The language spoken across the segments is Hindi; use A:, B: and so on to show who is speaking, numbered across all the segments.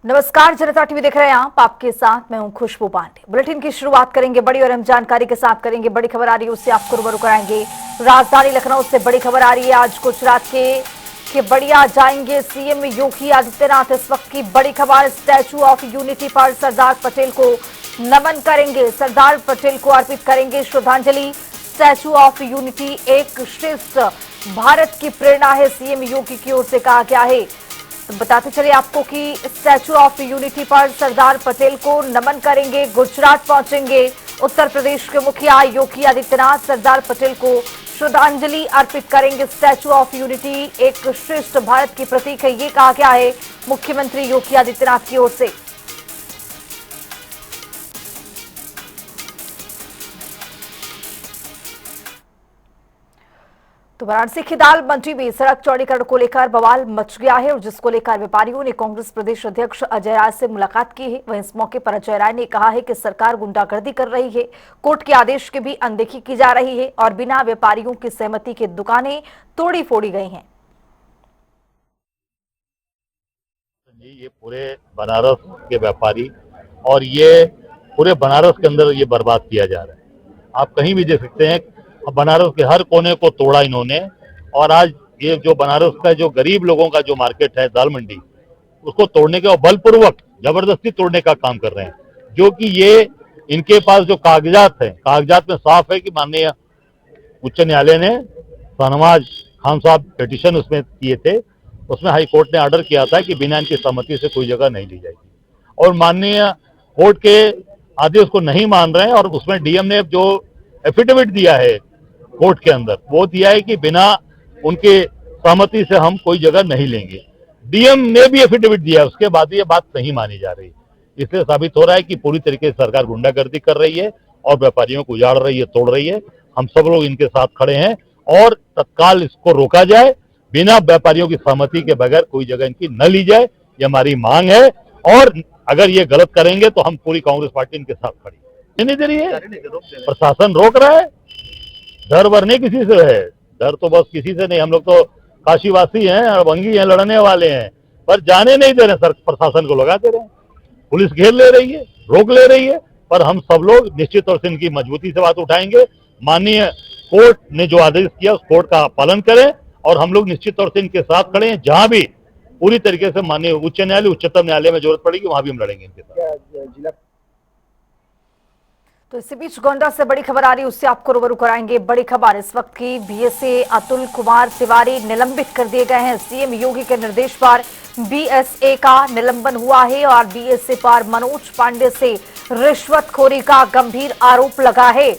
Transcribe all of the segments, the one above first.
A: नमस्कार, जनता टीवी देख रहे हैं आप। आपके साथ मैं हूं खुशबू पांडे। बुलेटिन की शुरुआत करेंगे बड़ी और अहम जानकारी के साथ। करेंगे बड़ी खबर आ रही है उससे आपको रूबरू कराएंगे। राजधानी लखनऊ से बड़ी खबर आ रही है। आज गुजरात के केवड़िया जाएंगे सीएम योगी आदित्यनाथ। इस वक्त की बड़ी खबर, स्टैचू ऑफ यूनिटी पर सरदार पटेल को नमन करेंगे। सरदार पटेल को अर्पित करेंगे श्रद्धांजलि। स्टैचू ऑफ यूनिटी एक श्रेष्ठ भारत की प्रेरणा है, सीएम योगी की ओर से कहा गया है। तो बताते चले आपको कि स्टैचू ऑफ यूनिटी पर सरदार पटेल को नमन करेंगे। गुजरात पहुंचेंगे उत्तर प्रदेश के मुखिया योगी आदित्यनाथ। सरदार पटेल को श्रद्धांजलि अर्पित करेंगे। स्टैचू ऑफ यूनिटी एक श्रेष्ठ भारत की प्रतीक है, ये कहा गया है मुख्यमंत्री योगी आदित्यनाथ की ओर से। तो वाराणसी खिदाल मंडी में सड़क चौड़ीकरण को लेकर बवाल मच गया है और जिसको लेकर व्यापारियों ने कांग्रेस प्रदेश अध्यक्ष अजय राय से मुलाकात की है। वहीं इस मौके पर अजय राय ने कहा है कि सरकार गुंडागर्दी कर रही है, कोर्ट के आदेश की भी अनदेखी की जा रही है और बिना व्यापारियों की सहमति की दुकानें तोड़ी फोड़ी गई हैं।
B: ये पूरे बनारस के व्यापारी और ये पूरे बनारस के अंदर ये बर्बाद किया जा रहा है। आप कहीं भी देख सकते हैं, बनारस के हर कोने को तोड़ा इन्होंने। और आज ये जो बनारस का जो गरीब लोगों का जो मार्केट है दाल मंडी, उसको तोड़ने के और बलपूर्वक जबरदस्ती तोड़ने का काम कर रहे हैं। जो कि ये इनके पास जो कागजात है, कागजात में साफ है कि माननीय उच्च न्यायालय ने शाहनवाज खान साहब पिटीशन उसमें किए थे, उसमें हाई कोर्ट ने ऑर्डर किया था कि बिना इनकी सहमति से कोई जगह नहीं ली जाएगी। और माननीय कोर्ट के आदेश को नहीं मान रहे हैं और उसमें डीएम ने जो एफिडेविट दिया है कोर्ट के अंदर, वो दिया है कि बिना उनके सहमति से हम कोई जगह नहीं लेंगे। डीएम ने भी एफिडेविट दिया, उसके बाद ये बात नहीं मानी जा रही। इसलिए साबित हो रहा है कि पूरी तरीके से सरकार गुंडागर्दी कर रही है और व्यापारियों को उजाड़ रही है, तोड़ रही है। हम सब लोग इनके साथ खड़े हैं और तत्काल इसको रोका जाए, बिना व्यापारियों की सहमति के बगैर कोई जगह इनकी न ली जाए, ये हमारी मांग है। और अगर ये गलत करेंगे तो हम पूरी कांग्रेस पार्टी इनके साथ खड़ी नहीं दे रही है। प्रशासन रोक रहा है, डर वर नहीं किसी से है, डर तो बस किसी से नहीं। हम लोग तो काशीवासी हैं, अड़भंगी हैं, लड़ने वाले हैं, पर जाने नहीं दे रहे। सर प्रशासन को लगा दे रहे हैं, पुलिस घेर ले रही है, रोक ले रही है। पर हम सब लोग निश्चित तौर से इनकी मजबूती से बात उठाएंगे। माननीय कोर्ट ने जो आदेश किया उस कोर्ट का पालन करें और हम लोग निश्चित तौर से इनके साथ खड़े हैं। जहां भी पूरी तरीके से माननीय उच्च न्यायालय, उच्चतम न्यायालय में जरूरत पड़ेगी वहां भी हम लड़ेंगे इनके साथ।
A: तो इसी बीच गोंडा से बड़ी खबर आ रही है, उससे आपको रूबरू कराएंगे। बड़ी खबर इस वक्त की, बीएसए अतुल कुमार तिवारी निलंबित कर दिए गए हैं। सीएम योगी के निर्देश पर बीएसए का निलंबन हुआ है और बीएसए पर मनोज पांडे से रिश्वतखोरी का गंभीर आरोप लगा है।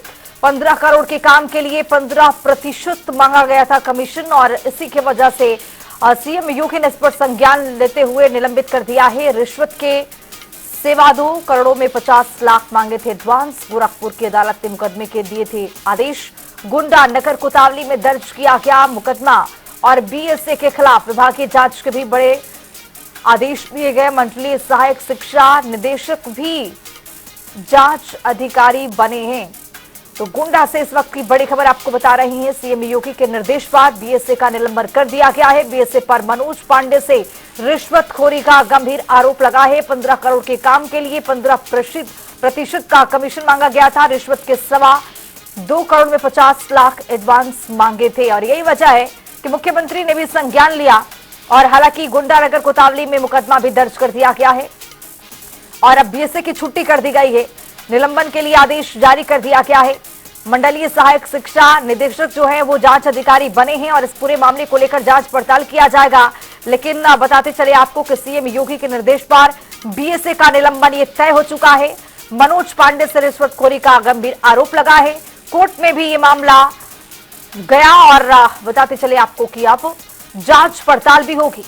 A: 15 करोड़ के काम के लिए 15% मांगा गया था कमीशन और इसी की वजह से सीएम योगी ने इस पर संज्ञान लेते हुए निलंबित कर दिया है। रिश्वत के सेवा 2 करोड़ों में 50 लाख मांगे थे एडवांस। गोरखपुर की अदालत ने मुकदमे के दिए थे आदेश। गुंडा नगर कोतवाली में दर्ज किया गया मुकदमा और बीएसए के खिलाफ विभागीय जांच के भी बड़े आदेश दिए गए। मंडलीय सहायक शिक्षा निदेशक भी जांच अधिकारी बने हैं। तो गुंडा से इस वक्त की बड़ी खबर आपको बता रही है। सीएम योगी के निर्देश पर बीएसए का निलंबन कर दिया गया है। बीएसए पर मनोज पांडे से रिश्वतखोरी का गंभीर आरोप लगा है। 15 करोड़ के काम के लिए 15% का कमीशन मांगा गया था। रिश्वत के सवा 2 करोड़ में 50 लाख एडवांस मांगे थे और यही वजह है कि मुख्यमंत्री ने भी संज्ञान लिया। और हालांकि गुंडा नगर कोतवाली में मुकदमा भी दर्ज कर दिया गया है और अब बीएसए की छुट्टी कर दी गई है। निलंबन के लिए आदेश जारी कर दिया गया है। मंडलीय सहायक शिक्षा निदेशक जो है वो जांच अधिकारी बने हैं और इस पूरे मामले को लेकर जांच पड़ताल किया जाएगा। लेकिन बताते चले आपको कि सीएम योगी के निर्देश पर बीएसए का निलंबन ये तय हो चुका है। मनोज पांडे से रिश्वतखोरी का गंभीर आरोप लगा है। कोर्ट में भी ये मामला गया और बताते चले आपको कि अब जांच पड़ताल भी होगी।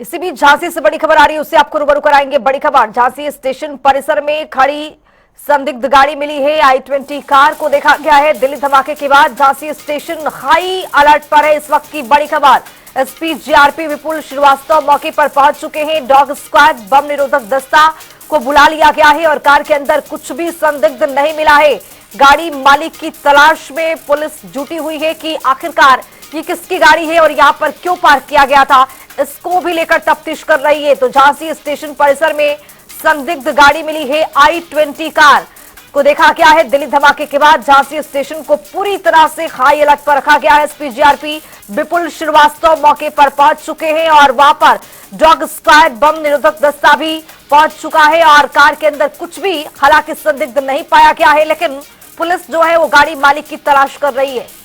A: इसी बीच झांसी से बड़ी खबर आ रही है, उससे आपको रूबरू कराएंगे। बड़ी खबर, झांसी स्टेशन परिसर में खड़ी संदिग्ध गाड़ी मिली है। i20 कार को देखा गया है। दिल्ली धमाके के बाद झांसी स्टेशन हाई अलर्ट पर है। इस वक्त की बड़ी खबर, एसपी जीआरपी विपुल श्रीवास्तव मौके पर पहुंच चुके हैं। डॉग स्क्वाड बम निरोधक दस्ता को बुला लिया गया है और कार के अंदर कुछ भी संदिग्ध नहीं मिला है। गाड़ी मालिक की तलाश में पुलिस जुटी हुई है कि आखिरकार ये किसकी गाड़ी है और यहाँ पर क्यों पार्क किया गया था, इसको भी लेकर तफ्तीश कर रही है। तो झांसी स्टेशन परिसर में संदिग्ध गाड़ी मिली है, i20 कार को देखा गया है। दिल्ली धमाके के बाद झांसी स्टेशन को पूरी तरह से हाई अलर्ट पर रखा गया है। एसपी जीआरपी विपुल श्रीवास्तव मौके पर पहुंच चुके हैं और वहां पर डॉग स्क्वाड बम निरोधक दस्ता भी पहुंच चुका है और कार के अंदर कुछ भी हालांकि संदिग्ध नहीं पाया गया है, लेकिन पुलिस जो है वो गाड़ी मालिक की तलाश कर रही है।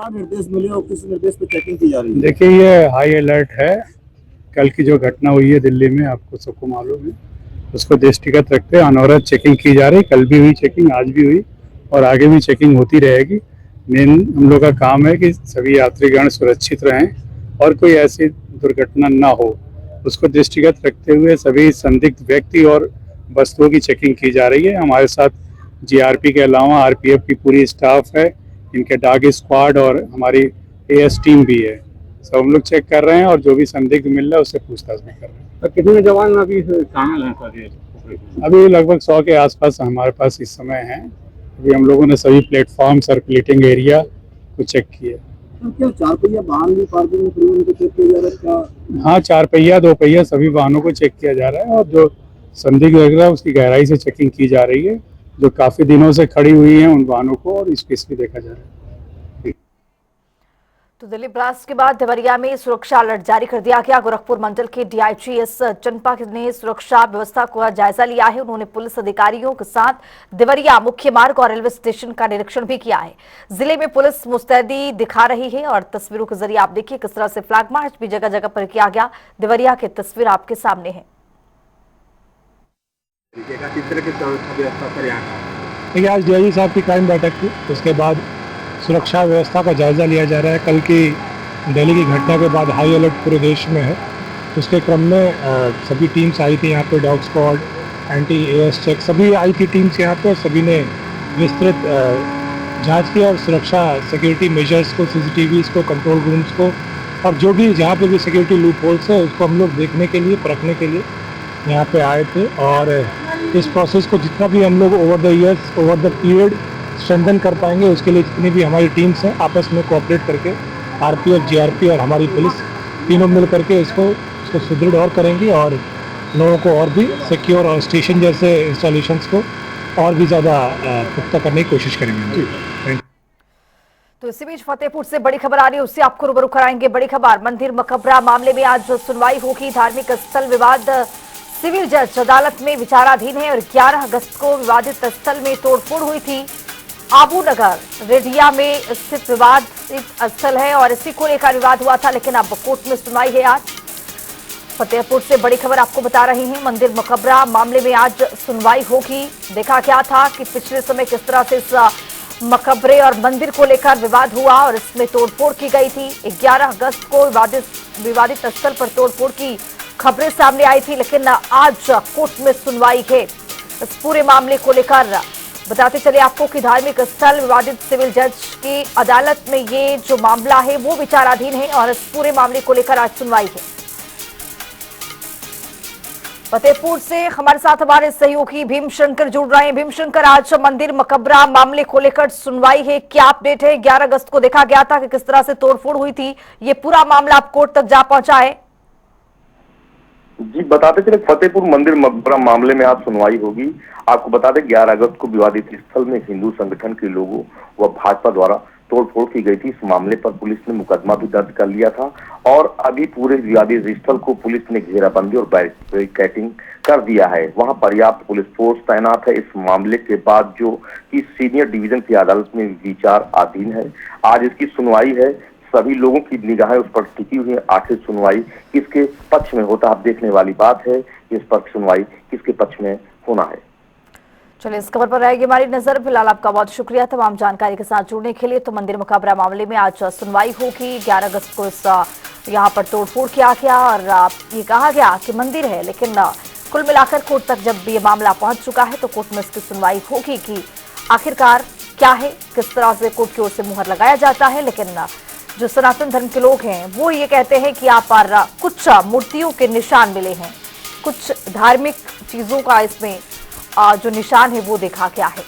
C: निर्देश मिले और किस निर्देश पे चेकिंग की जा रही है?
D: देखिए, ये हाई अलर्ट है। कल की जो घटना हुई है दिल्ली में, आपको सबको मालूम है, उसको दृष्टिगत रखते हुए अनवरत चेकिंग की जा रही। कल भी हुई चेकिंग, आज भी हुई और आगे भी चेकिंग होती रहेगी। मेन हम लोग का काम है कि सभी यात्रीगण सुरक्षित रहें और कोई ऐसी दुर्घटना ना हो, उसको दृष्टिगत रखते हुए सभी संदिग्ध व्यक्ति और वस्तुओं की चेकिंग की जा रही है। हमारे साथ जीआरपी के अलावा आरपीएफ की पूरी स्टाफ है, इनके डॉग स्क्वाड और हमारी एएस टीम भी है। सब हम लोग चेक कर रहे हैं और जो भी संदिग्ध मिल रहा है उससे पूछताछ भी कर रहे हैं।
C: तो कितने जवान अभी शामिल हैं सर?
D: अभी लगभग 100 के आसपास हमारे पास इस समय हैं। अभी हम लोगों ने सभी प्लेटफॉर्म, सर्कुलेटिंग एरिया को चेक किया।
C: तो क्या 4 पहिया वाहन भी पार्किंग में परिवहन को चेक किया जा रहा है?
D: हाँ, 4 पहिया 2 पहिया सभी वाहनों को चेक किया जा रहा है और जो संदिग्ध लग रहा है उसकी गहराई से चेकिंग की जा रही है। जो काफी दिनों से खड़ी हुई है उन वाहनों को और स्पेशली देखा जा रहा है।
A: तो दिल्ली ब्लास्ट के बाद देवरिया में सुरक्षा अलर्ट जारी कर दिया गया। गोरखपुर मंडल के डीआईजी एस चंपा ने सुरक्षा व्यवस्था का जायजा लिया है। उन्होंने पुलिस अधिकारियों के साथ देवरिया मुख्य मार्ग और रेलवे स्टेशन का निरीक्षण भी किया है। जिले में पुलिस मुस्तैदी दिखा रही है और तस्वीरों के जरिए आप देखिए किस तरह से फ्लैग मार्च भी जगह जगह पर किया गया। देवरिया की तस्वीर आपके सामने है।
E: देखिए, आज डीआईजी साहब की क्राइम बैठक थी, उसके बाद सुरक्षा व्यवस्था का जायजा लिया जा रहा है। कल की दिल्ली की घटना के बाद हाई अलर्ट पूरे देश में है। उसके क्रम में सभी टीम्स आई थी यहाँ पे, dog squad, anti AS check, सभी आई थी टीम्स यहाँ पे और सभी ने विस्तृत जांच की और सुरक्षा सिक्योरिटी मेजर्स को, सीसीटीवीज़ को, कंट्रोल रूम्स को और जो भी जहाँ पे भी सिक्योरिटी लूप होल्स है उसको हम लोग देखने के लिए, परखने के लिए यहाँ पे आए थे। और इस प्रोसेस को जितना भी हम लोग over the years, over the period strengthen कर पाएंगे, उसके लिए जितनी भी हमारी टीम्स हैं आपस में कोऑपरेट करके, आरपीएफ, जीआरपी और हमारी पुलिस तीनों मिल करके इसको सुदृढ़ और करेंगी और लोगों को और भी सिक्योर और स्टेशन जैसे इंस्टॉलेशंस को और भी ज़्यादा पुख्ता करने की कोशिश करेंगे।
A: तो इसी बीच फतेहपुर से बड़ी खबर आ रही है, उससे आपको रूबरू कराएंगे। बड़ी खबर, मंदिर मकबरा मामले में आज सुनवाई होगी। धार्मिक स्थल विवाद सिविल जज अदालत में विचाराधीन है और 11 अगस्त को विवादित स्थल में तोड़फोड़ हुई थी। आबू नगर रेडिया में स्थित विवादित स्थल है और इसी को लेकर विवाद हुआ था, लेकिन अब कोर्ट में सुनवाई है आज। फतेहपुर से बड़ी खबर आपको बता रही हैं, मंदिर मकबरा मामले में आज सुनवाई होगी। देखा क्या था कि पिछले समय किस तरह से इस मकबरे और मंदिर को लेकर विवाद हुआ और इसमें तोड़फोड़ की गई थी। 11 अगस्त को विवादित स्थल पर तोड़फोड़ की खबरें सामने आई थी, लेकिन आज कोर्ट में सुनवाई है। इस पूरे मामले को लेकर बताते चले आपको कि धार्मिक स्थल विवादित सिविल जज की अदालत में ये जो मामला है वो विचाराधीन है और इस पूरे मामले को लेकर आज सुनवाई है। फतेहपुर से हमारे साथ हमारे सहयोगी भीमशंकर जुड़ रहे हैं। भीमशंकर, आज मंदिर मकबरा मामले को लेकर सुनवाई है, क्या अपडेट है? 11 अगस्त को देखा गया था कि किस तरह से तोड़फोड़ हुई थी, ये पूरा मामला अब कोर्ट तक जा पहुंचा है।
F: जी, बताते चले फतेहपुर मंदिर मकबरा मामले में आज सुनवाई होगी। आपको बता दें 11 अगस्त को विवादित स्थल में हिंदू संगठन के लोगों व भाजपा द्वारा तोड़फोड़ की गई थी। इस मामले पर पुलिस ने मुकदमा भी दर्ज कर लिया था और अभी पूरे विवादित स्थल को पुलिस ने घेराबंदी और बैरिकेडिंग कर दिया है। वहां पर्याप्त पुलिस फोर्स तैनात है। इस मामले के बाद जो कि सीनियर डिवीजन की अदालत में विचाराधीन है, आज इसकी सुनवाई है। सभी लोगों की निगाहें उस पर टिकी हुई है। आखिर सुनवाई किसके पक्ष में होता है, देखने वाली बात है। इस पर सुनवाई किसके पक्ष में होना है।
A: चलिए, इस खबर पर रहेगी हमारी नजर। फिलहाल आपका बहुत शुक्रिया तमाम जानकारी के साथ जुड़ने के लिए। तो मंदिर मुकाबरा मामले में आज सुनवाई होगी। 11 अगस्त को इस यहाँ पर तोड़फोड़ किया गया और ये कहा गया कि मंदिर है, लेकिन कुल मिलाकर कोर्ट तक जब ये मामला पहुंच चुका है तो कोर्ट में इसकी सुनवाई होगी कि आखिरकार क्या है, किस तरह से कोर्ट की ओर से मुहर लगाया जाता है। लेकिन जो सनातन धर्म के लोग हैं वो ये कहते हैं कि यहाँ पर कुछ मूर्तियों के निशान मिले हैं, कुछ धार्मिक चीजों का इसमें जो निशान है वो देखा गया है।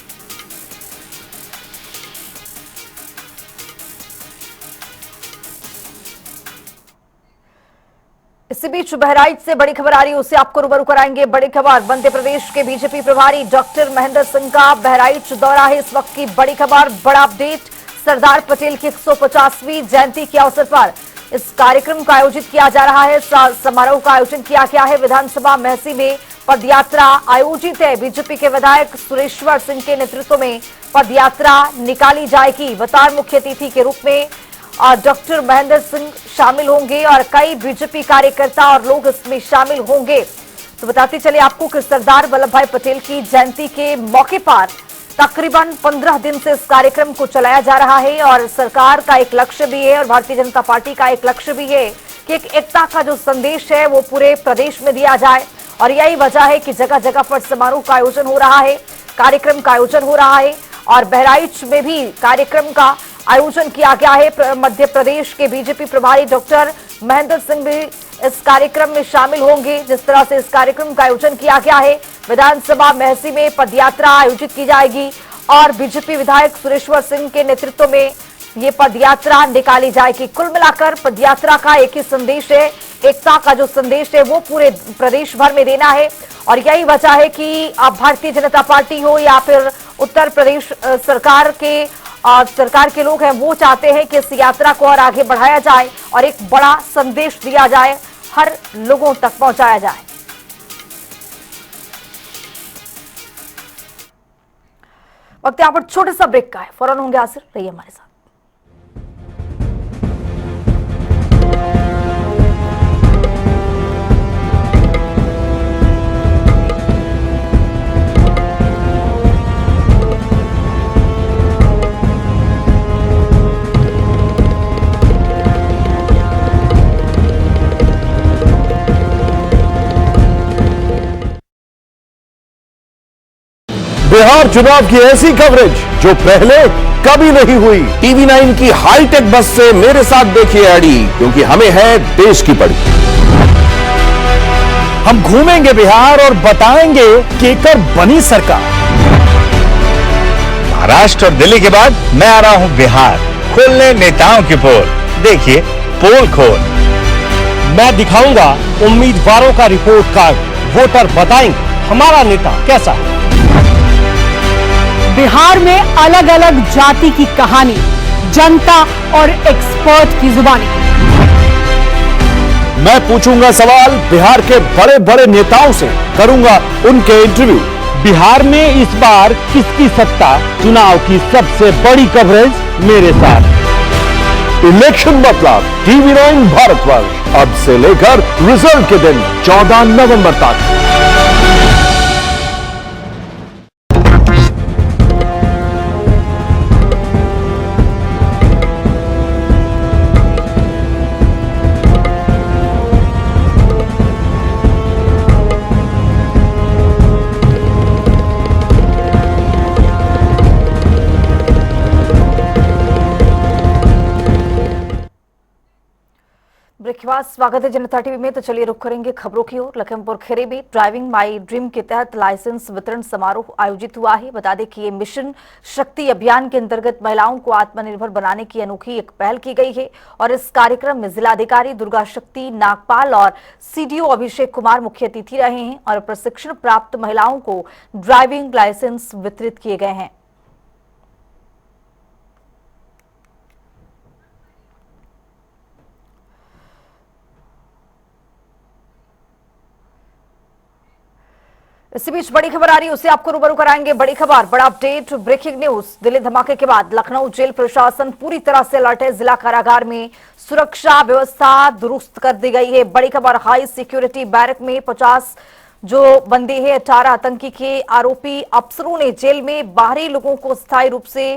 A: इसी बीच बहराइच से बड़ी खबर आ रही है, उससे आपको रूबरू कराएंगे। बड़ी खबर, मध्य प्रदेश के बीजेपी प्रभारी डॉक्टर महेंद्र सिंह का बहराइच दौरा है। इस वक्त की बड़ी खबर, बड़ा अपडेट। सरदार पटेल की 150वीं जयंती के अवसर पर इस कार्यक्रम का आयोजित किया जा रहा है। समारोह का आयोजन किया गया है। विधानसभा महसी में पदयात्रा आयोजित है। बीजेपी के विधायक सुरेश्वर सिंह के नेतृत्व में पदयात्रा निकाली जाएगी। बतौर मुख्य अतिथि के रूप में डॉक्टर महेंद्र सिंह शामिल होंगे और कई बीजेपी कार्यकर्ता और लोग इसमें शामिल होंगे। तो बताते चले आपको कि सरदार वल्लभ भाई पटेल की जयंती के मौके पर तकरीबन 15 दिन से इस कार्यक्रम को चलाया जा रहा है और सरकार का एक लक्ष्य भी है और भारतीय जनता पार्टी का एक लक्ष्य भी है कि एक एकता का जो संदेश है वो पूरे प्रदेश में दिया जाए। और यही वजह है कि जगह जगह पर समारोह का आयोजन हो रहा है, कार्यक्रम का आयोजन हो रहा है और बहराइच में भी कार्यक्रम का आयोजन किया गया है। मध्य प्रदेश के बीजेपी प्रभारी डॉक्टर महेंद्र सिंह भी इस कार्यक्रम में शामिल होंगे। जिस तरह से इस कार्यक्रम का आयोजन किया गया है, विधानसभा महसी में पदयात्रा आयोजित की जाएगी और बीजेपी विधायक सुरेश्वर सिंह के नेतृत्व में ये पदयात्रा निकाली जाएगी। कुल मिलाकर पदयात्रा का एक ही संदेश है, एकता का जो संदेश है वो पूरे प्रदेश भर में देना है। और यही वजह है कि अब भारतीय जनता पार्टी हो या फिर उत्तर प्रदेश सरकार के लोग हैं, वो चाहते हैं कि इस यात्रा को और आगे बढ़ाया जाए और एक बड़ा संदेश दिया जाए, हर लोगों तक पहुंचाया जाए। वक्त यहाँ पर छोटे सा ब्रेक का है, फौरन होंगे हाजिर, रहिए हमारे साथ।
G: बिहार चुनाव की ऐसी कवरेज जो पहले कभी नहीं हुई। टीवी 9 की हाईटेक बस से मेरे साथ देखिए एडी, क्योंकि हमें है देश की पड़ी। हम घूमेंगे बिहार और बताएंगे केकर बनी सरकार। महाराष्ट्र और दिल्ली के बाद मैं आ रहा हूं बिहार, खोलने नेताओं की पोल। देखिए पोल खोल। मैं दिखाऊंगा उम्मीदवारों का रिपोर्ट कार्ड, वोटर बताएंगे हमारा नेता कैसा है।
H: बिहार में अलग अलग जाति की कहानी, जनता और एक्सपर्ट की जुबानी।
G: मैं पूछूंगा सवाल बिहार के बड़े बड़े नेताओं से, करूंगा उनके इंटरव्यू। बिहार में इस बार किसकी सत्ता, चुनाव की सबसे बड़ी कवरेज मेरे साथ। इलेक्शन मतलब टीवी 9 भारतवर्ष, अब से लेकर रिजल्ट के दिन 14 नवंबर तक।
A: स्वागत है जनता टीवी में। तो चलिए रुक करेंगे खबरों की ओर। लखीमपुर खीरी में ड्राइविंग माई ड्रीम के तहत लाइसेंस वितरण समारोह आयोजित हुआ है। बता दें कि ये मिशन शक्ति अभियान के अंतर्गत महिलाओं को आत्मनिर्भर बनाने की अनोखी एक पहल की गई है और इस कार्यक्रम में जिलाधिकारी दुर्गा शक्ति नागपाल और सीडीओ अभिषेक कुमार मुख्य अतिथि रहे हैं और प्रशिक्षण प्राप्त महिलाओं को ड्राइविंग लाइसेंस वितरित किए गए हैं। इसी बीच बड़ी खबर आ रही है, उससे आपको रूबरू कराएंगे। बड़ी खबर, बड़ा अपडेट, ब्रेकिंग न्यूज। दिल्ली धमाके के बाद लखनऊ जेल प्रशासन पूरी तरह से अलर्ट है। जिला कारागार में सुरक्षा व्यवस्था दुरुस्त कर दी गई है। बड़ी खबर, हाई सिक्योरिटी बैरक में 50 जो बंदी है, 18 आतंकी के आरोपी अफसरों ने जेल में बाहरी लोगों को स्थायी रूप से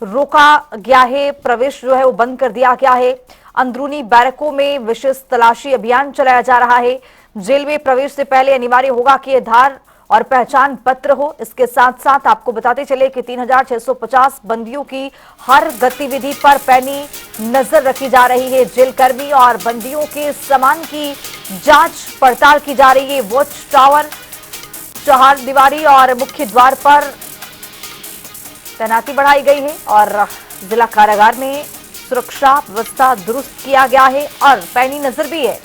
A: रोका गया है। प्रवेश जो है वो बंद कर दिया गया है। अंदरूनी बैरकों में विशेष तलाशी अभियान चलाया जा रहा है। जेल में प्रवेश से पहले अनिवार्य होगा कि आधार और पहचान पत्र हो। इसके साथ साथ आपको बताते चले कि 3650 बंदियों की हर गतिविधि पर पैनी नजर रखी जा रही है। जेल कर्मी और बंदियों के सामान की जांच पड़ताल की जा रही है। वॉच टावर चार दीवारी और मुख्य द्वार पर तैनाती बढ़ाई गई है और जिला कारागार में सुरक्षा व्यवस्था दुरुस्त किया गया है और पैनी नजर भी है।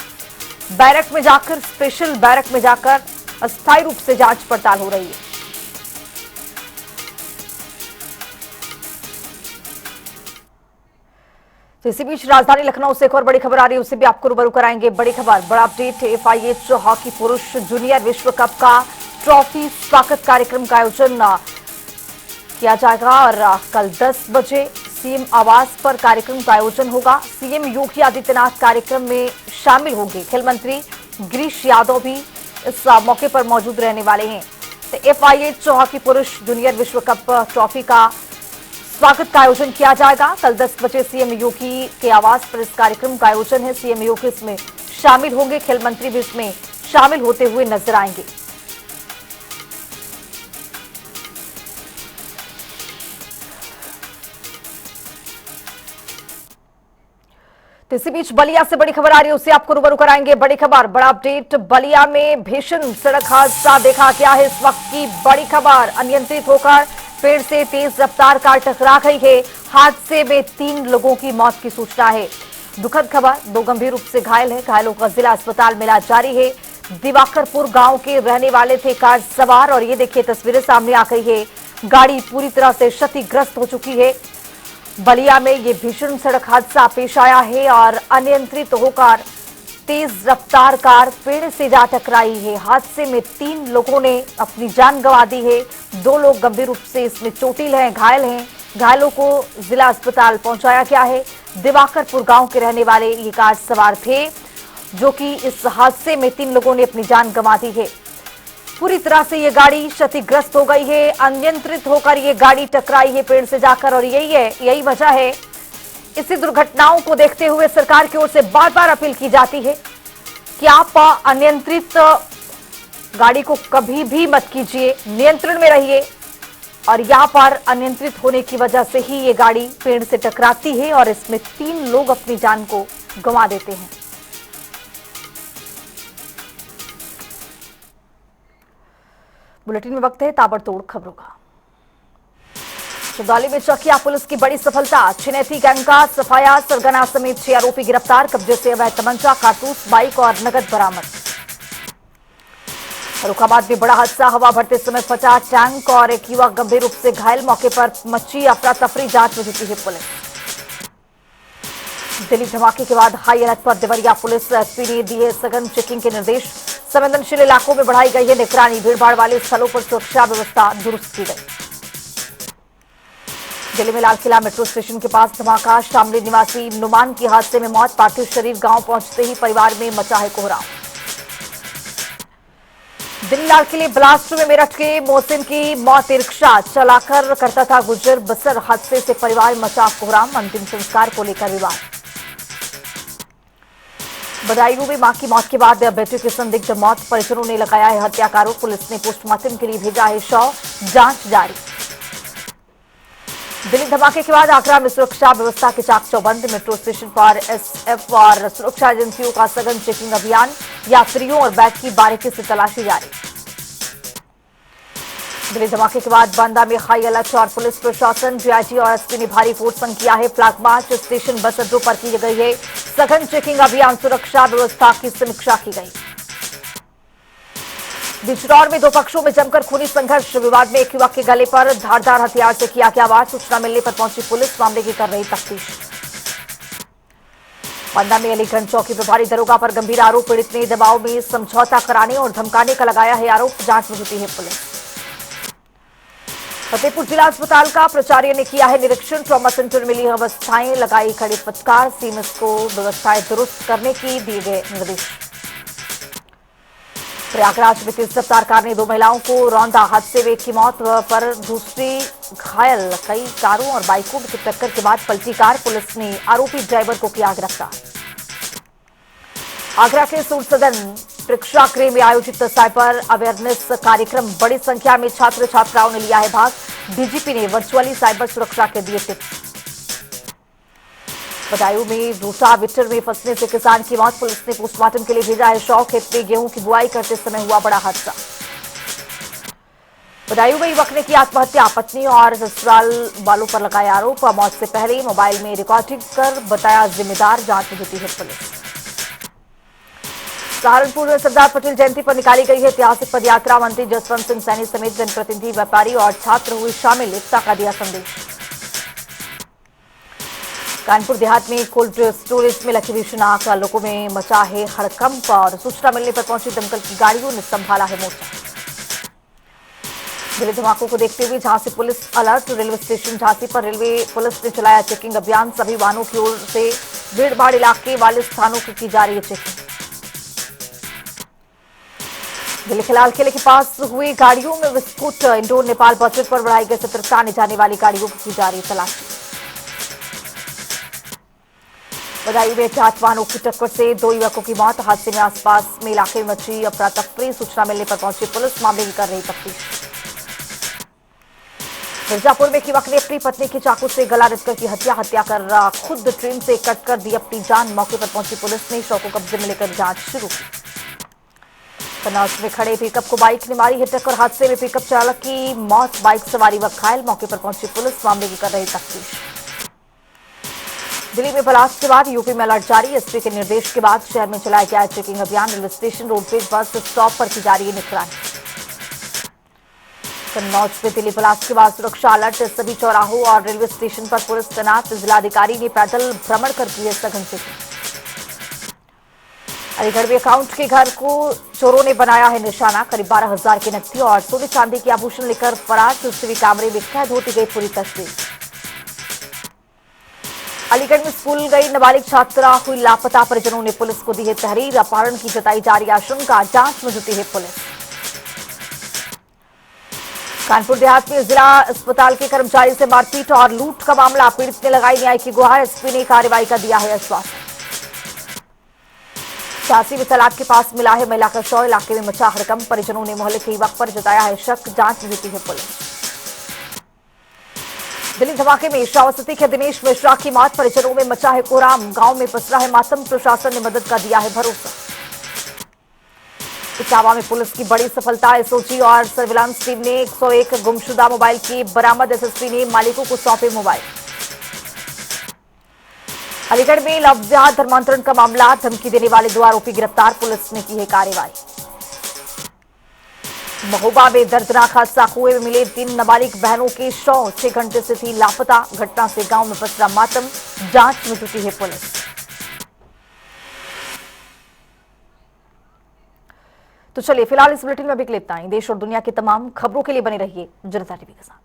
A: बैरक में जाकर, स्पेशल बैरक में जाकर अस्थायी रूप से जांच पड़ताल हो रही है। तो इसी बीच राजधानी लखनऊ से एक और बड़ी खबर आ रही है, उससे भी आपको रूबरू कराएंगे। बड़ी खबर, बड़ा अपडेट। FIH हॉकी पुरुष जूनियर विश्व कप का ट्रॉफी स्वागत कार्यक्रम का आयोजन किया जाएगा और कल 10 बजे सीएम आवास पर कार्यक्रम का आयोजन होगा। सीएम योगी आदित्यनाथ कार्यक्रम में शामिल होंगे। खेल मंत्री गिरीश यादव भी इस मौके पर मौजूद रहने वाले हैं। तो FIH हॉकी पुरुष जूनियर विश्व कप ट्रॉफी का स्वागत का आयोजन किया जाएगा। कल 10 बजे सीएम योगी के आवास पर इस कार्यक्रम का आयोजन है। सीएम योगी इसमें शामिल होंगे, खेल मंत्री भी इसमें शामिल होते हुए नजर आएंगे। तो इसी बीच बलिया से बड़ी खबर आ रही है, उससे आपको रूबरू कराएंगे। बड़ी खबर, बड़ा अपडेट। बलिया में भीषण सड़क हादसा देखा गया है। इस वक्त की बड़ी खबर, अनियंत्रित होकर पेड़ से तेज रफ्तार कार टकरा गई है। हादसे में 3 लोगों की मौत की सूचना है। दुखद खबर, 2 गंभीर रूप से घायल है। घायलों का जिला अस्पताल में इलाज जारी है। दिवाकरपुर गांव के रहने वाले थे कार सवार और ये देखिए तस्वीरें सामने आ गई है। गाड़ी पूरी तरह से क्षतिग्रस्त हो चुकी है। बलिया में ये भीषण सड़क हादसा पेश आया है और अनियंत्रित होकर तेज रफ्तार कार पेड़ से जा टकराई है। हादसे में 3 लोगों ने अपनी जान गंवा दी है। 2 लोग गंभीर रूप से इसमें चोटिल हैं, घायल हैं। घायलों को जिला अस्पताल पहुंचाया गया है। दिवाकरपुर गांव के रहने वाले ये कार सवार थे, जो कि इस हादसे में 3 लोगों ने अपनी जान गंवा दी है। पूरी तरह से ये गाड़ी क्षतिग्रस्त हो गई है। अनियंत्रित होकर ये गाड़ी टकराई है पेड़ से जाकर और यही वजह है। इसी दुर्घटनाओं को देखते हुए सरकार की ओर से बार बार अपील की जाती है कि आप अनियंत्रित गाड़ी को कभी भी मत कीजिए, नियंत्रण में रहिए। और यहां पर अनियंत्रित होने की वजह से ही ये गाड़ी पेड़ से टकराती है और इसमें 3 लोग अपनी जान को गंवा देते हैं। बुलेटिन में वक्त है ताबड़तोड़ खबरों का। चंदौली में चकिया पुलिस की बड़ी सफलता, छिनेती गैंग का सफाया, सरगना समेत 6 आरोपी गिरफ्तार। कब्जे से अवैध तमंचा, कारतूस, बाइक और नकद बरामद। फर्रुखाबाद में बड़ा हादसा, हवा भरते समय फटा टैंक और एक युवक गंभीर रूप से घायल। मौके पर मची अफरा तफरी, जांच में जुटी है पुलिस। दिल्ली धमाके के बाद हाई अलर्ट पर देवरिया पुलिस। एसपी ने दिए सघन चेकिंग के निर्देश। संवेदनशील इलाकों में बढ़ाई गई है निगरानी। भीड़भाड़ वाले स्थलों पर सुरक्षा व्यवस्था दुरुस्त की गई। दिल्ली में लाल किला मेट्रो स्टेशन के पास धमाका, शामली निवासी नुमान की हादसे में मौत। पार्थिव शरीर गांव पहुंचते ही परिवार में मचा है कोहराम। दिल्ली लाल किले ब्लास्ट में मेरठ के मोहसिन की मौत। रिक्शा चलाकर करता था गुजर बसर, हादसे से परिवार में मचा कोहराम। अंतिम संस्कार को लेकर विवाद। बदायूं में मां की मौत के बाद बेटे की संदिग्ध मौत, परिजनों ने लगाया है हत्या का आरोप। पुलिस ने पोस्टमार्टम के लिए भेजा है शव, जांच जारी। दिल्ली धमाके के बाद आगरा में सुरक्षा व्यवस्था के चाक चौबंद। मेट्रो स्टेशन पर एसएफ और सुरक्षा एजेंसियों का सघन चेकिंग अभियान। यात्रियों और बैग की बारीकी से तलाशी जारी। दिल्ली धमाके के बाद बांदा में हाई अलर्ट और पुलिस प्रशासन, डीआईजी और एसपी ने भारी फोर्स किया है। फ्लैग मार्च, स्टेशन बस अड्डों पर की गई है सघन चेकिंग अभियान। सुरक्षा व्यवस्था की समीक्षा की गई। बिजनौर में 2 पक्षों में जमकर खूनी संघर्ष। विवाद में एक युवक के गले पर धारदार हथियार से किया गया वार। सूचना मिलने पर पहुंची पुलिस, मामले की कर रही तफ्तीश। बांदा में अलीगंज चौकी प्रभारी दरोगा पर गंभीर आरोप। पीड़ित ने दबाव में समझौता कराने और धमकाने का लगाया है आरोप। जांच में जुटी है पुलिस। फतेहपुर जिला अस्पताल का प्राचार्य ने किया है निरीक्षण। ट्रॉमा सेंटर में ली अवस्थाएं, लगाई खड़ी फटकार। सीएमएस को व्यवस्थाएं दुरुस्त करने की दिए गए निर्देश। प्रयागराज में तेज रफ्तार कार ने 2 महिलाओं को रौंदा। हादसे में एक की मौत पर दूसरी घायल। कई कारों और बाइकों की टक्कर के बाद पलटी कार। पुलिस ने आरोपी ड्राइवर को किया गिरफ्तार। आगरा के सूर सदन प्रेक्षागृह में आयोजित साइबर अवेयरनेस कार्यक्रम। बड़ी संख्या में छात्र छात्राओं ने लिया है भाग। डीजीपी ने वर्चुअली साइबर सुरक्षा के दिए टिप्स। बदायूं में रोटावेटर में फंसने से किसान की मौत। पुलिस ने पोस्टमार्टम के लिए भेजा है शव। खेत में गेहूं की बुआई करते समय हुआ बड़ा हादसा। बदायूं में युवक ने की आत्महत्या, पत्नी और ससुराल वालों पर लगाया आरोप। मौत से पहले मोबाइल में रिकॉर्डिंग कर बताया जिम्मेदार, जांच में जुटी है पुलिस। सहारनपुर में सरदार पटेल जयंती पर निकाली गई है ऐतिहासिक पदयात्रा। मंत्री जसवंत सिंह सैनी समेत जनप्रतिनिधि, व्यापारी और छात्र हुए शामिल, एकता का दिया संदेश। कानपुर देहात में कोल्ड स्टोरेज में लगी भीषण आग, लोगों में मचा है हड़कंप और सूचना मिलने पर पहुंची दमकल की गाड़ियों ने संभाला है मोर्चा। दिल्ली धमाकों को देखते हुए Jhansi police alert. Railway station Jhansi पर रेलवे पुलिस ने चलाया चेकिंग अभियान। सभी वाहनों की ओर से भीड़भाड़ इलाके वाले स्थानों की जा रही है चेकिंग। दिल्ली के लाल किले के पास हुई गाड़ियों में विस्फोट। इंडोर नेपाल बॉर्डर पर बढ़ाई गई सतर्कता, आने जाने वाली गाड़ियों की जा रही तलाशी। बदायूं में 4 वाहनों की टक्कर से 2 युवकों की मौत। हादसे में आसपास में इलाके में मची अफरा तफरी। सूचना मिलने पर पहुंची पुलिस, मामले की कर रही तफ्तीश। मिर्जापुर में युवक ने अपनी पत्नी की चाकू से गला रेतकर की हत्या कर खुद ट्रेन से कटकर दी अपनी जान। मौके पर पहुंची पुलिस ने शव को कब्जे में लेकर जांच शुरू की। कन्नौज में खड़े पिकअप को बाइक ने मारी है टक्कर। हादसे में पिकअप चालक की मौत, बाइक सवारी व घायल। मौके पर पहुंची पुलिस, मामले की कर रही तफ्तीश। दिल्ली में ब्लास्ट के बाद यूपी में अलर्ट जारी। एसपी के निर्देश के बाद शहर में चलाया गया चेकिंग अभियान। Railway station, roadways, bus stop पर की जा रही है निगरानी। कन्नौज में दिल्ली ब्लास्ट के बाद सुरक्षा अलर्ट। सभी चौराहों और रेलवे स्टेशन पर पुलिस तैनात। जिलाधिकारी ने पैदल भ्रमण कर की है सघन चेकिंग। अलीगढ़ में अकाउंट के घर को चोरों ने बनाया है निशाना। करीब 12,000 की नकदी और सोने चांदी के आभूषण लेकर फरार। सीसीटीवी कैमरे में कैद होती गई पूरी तस्वीर। अलीगढ़ में स्कूल गई नाबालिग छात्रा हुई लापता। परिजनों ने पुलिस को दी है तहरीर। अपहरण की जताई जा रही आशंका, जांच में जुटी है पुलिस। कानपुर देहात में जिला अस्पताल के कर्मचारी से मारपीट और लूट का मामला। पीड़ित ने लगाई न्याय की गुहार। एसपी ने कार्रवाई का दिया है आश्वासन। झांसी में तालाब के पास मिला है महिला का शव। इलाके में मचा हड़कंप। परिजनों ने मोहल्ले के युवक पर जताया है शक, जांच में जुटी है पुलिस। दिल्ली धमाके में श्रावस्ती के दिनेश मिश्रा की मौत। परिजनों में मचा है कोहराम। गांव में पसरा है मातम। प्रशासन ने मदद का दिया है भरोसा। इटावा में पुलिस की बड़ी सफलता। एसओजी और सर्विलांस टीम ने 101 गुमशुदा मोबाइल की बरामद। एसएसपी ने मालिकों को सौंपे मोबाइल। अलीगढ़ में लव विवाह धर्मांतरण का मामला। धमकी देने वाले 2 आरोपी गिरफ्तार। पुलिस ने की है कार्रवाई। महोबा में दर्दनाक हादसा। कुएं में मिले 3 नाबालिग बहनों के शव। 6 घंटे से थी लापता। घटना से गांव में पसरा मातम। जांच में जुटी है पुलिस। तो चलिए फिलहाल इस बुलेटिन में अभी के लिए इतना ही। देश और दुनिया की तमाम खबरों के लिए बने रहिए जनता टीवी के साथ।